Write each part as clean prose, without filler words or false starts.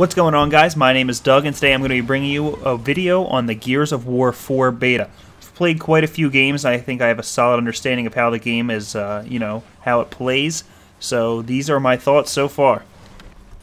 What's going on, guys? My name is Doug, and today I'm going to be bringing you a video on the Gears of War 4 beta. I've played quite a few games, and I think I have a solid understanding of how the game is, how it plays. So these are my thoughts so far.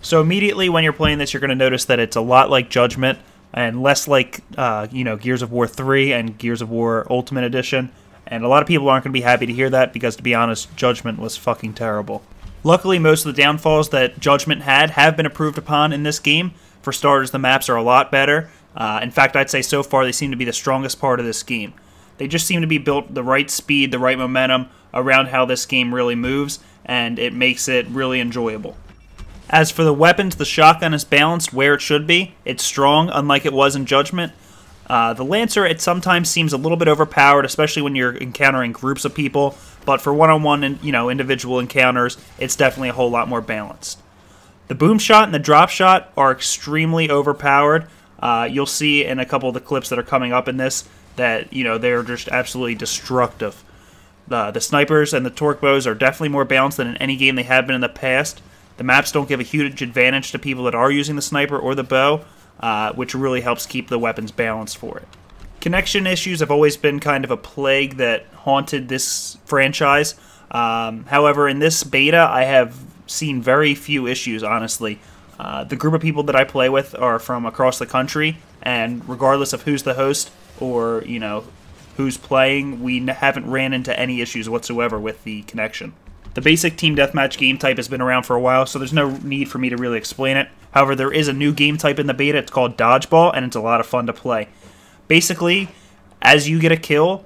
So immediately when you're playing this, you're going to notice that it's a lot like Judgment, and less like, Gears of War 3 and Gears of War Ultimate Edition. And a lot of people aren't going to be happy to hear that, because to be honest, Judgment was fucking terrible. Luckily, most of the downfalls that Judgment had have been improved upon in this game. For starters, the maps are a lot better. In fact, I'd say so far they seem to be the strongest part of this game. They just seem to be built the right speed, the right momentum around how this game really moves, and it makes it really enjoyable. As for the weapons, the shotgun is balanced where it should be. It's strong, unlike it was in Judgment. The Lancer, it sometimes seems a little bit overpowered, especially when you're encountering groups of people. But for one-on-one, individual encounters, it's definitely a whole lot more balanced. The boom shot and the drop shot are extremely overpowered. You'll see in a couple of the clips that are coming up in this that, they're just absolutely destructive. The snipers and the torque bows are definitely more balanced than in any game they have been in the past. The maps don't give a huge advantage to people that are using the sniper or the bow, which really helps keep the weapons balanced for it. Connection issues have always been kind of a plague that haunted this franchise. However, in this beta, I have seen very few issues, honestly. The group of people that I play with are from across the country, and regardless of who's the host or, who's playing, we haven't ran into any issues whatsoever with the connection. The basic team deathmatch game type has been around for a while, so there's no need for me to really explain it. However, there is a new game type in the beta. It's called Dodgeball, and it's a lot of fun to play. Basically, as you get a kill,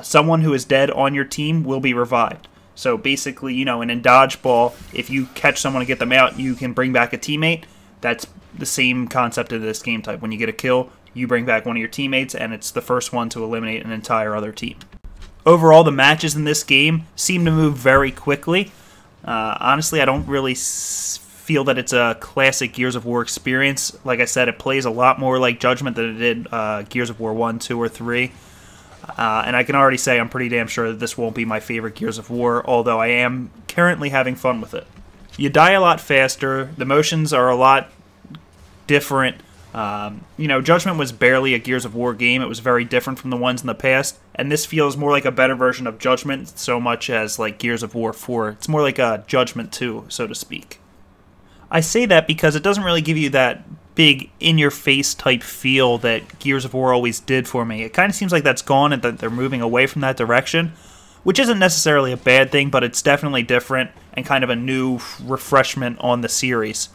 someone who is dead on your team will be revived. So basically, and in Dodgeball, if you catch someone and get them out, you can bring back a teammate. That's the same concept of this game type. When you get a kill, you bring back one of your teammates, and it's the first one to eliminate an entire other team. Overall, the matches in this game seem to move very quickly. Honestly, I don't really feel that it's a classic Gears of War experience. Like I said, it plays a lot more like Judgment than it did Gears of War 1, 2, or 3. And I can already say I'm pretty damn sure that this won't be my favorite Gears of War, although I am currently having fun with it. You die a lot faster, the motions are a lot different. Judgment was barely a Gears of War game. It was very different from the ones in the past, and this feels more like a better version of Judgment so much as like Gears of War 4. It's more like a Judgment 2, so to speak. I say that because it doesn't really give you that big in-your-face type feel that Gears of War always did for me. It kind of seems like that's gone and that they're moving away from that direction, which isn't necessarily a bad thing, but it's definitely different and kind of a new refreshment on the series.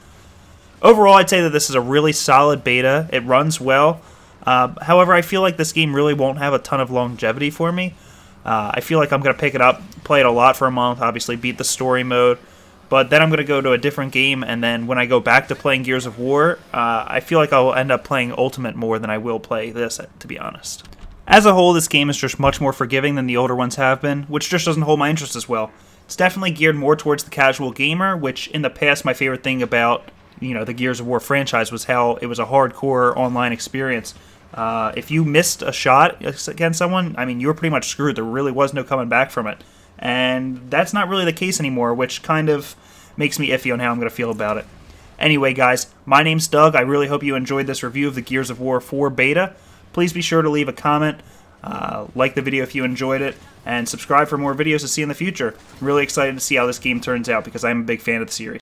Overall, I'd say that this is a really solid beta. It runs well. However, I feel like this game really won't have a ton of longevity for me. I feel like I'm going to pick it up, play it a lot for a month, obviously beat the story mode, but then I'm going to go to a different game, and then when I go back to playing Gears of War, I feel like I'll end up playing Ultimate more than I will play this, to be honest. As a whole, this game is just much more forgiving than the older ones have been, which just doesn't hold my interest as well. It's definitely geared more towards the casual gamer, which in the past my favorite thing about the Gears of War franchise was how it was a hardcore online experience. If you missed a shot against someone, you were pretty much screwed. There really was no coming back from it. And that's not really the case anymore, which kind of makes me iffy on how I'm going to feel about it. Anyway, guys, my name's Doug. I really hope you enjoyed this review of the Gears of War 4 beta. Please be sure to leave a comment, like the video if you enjoyed it, and subscribe for more videos to see in the future. I'm really excited to see how this game turns out because I'm a big fan of the series.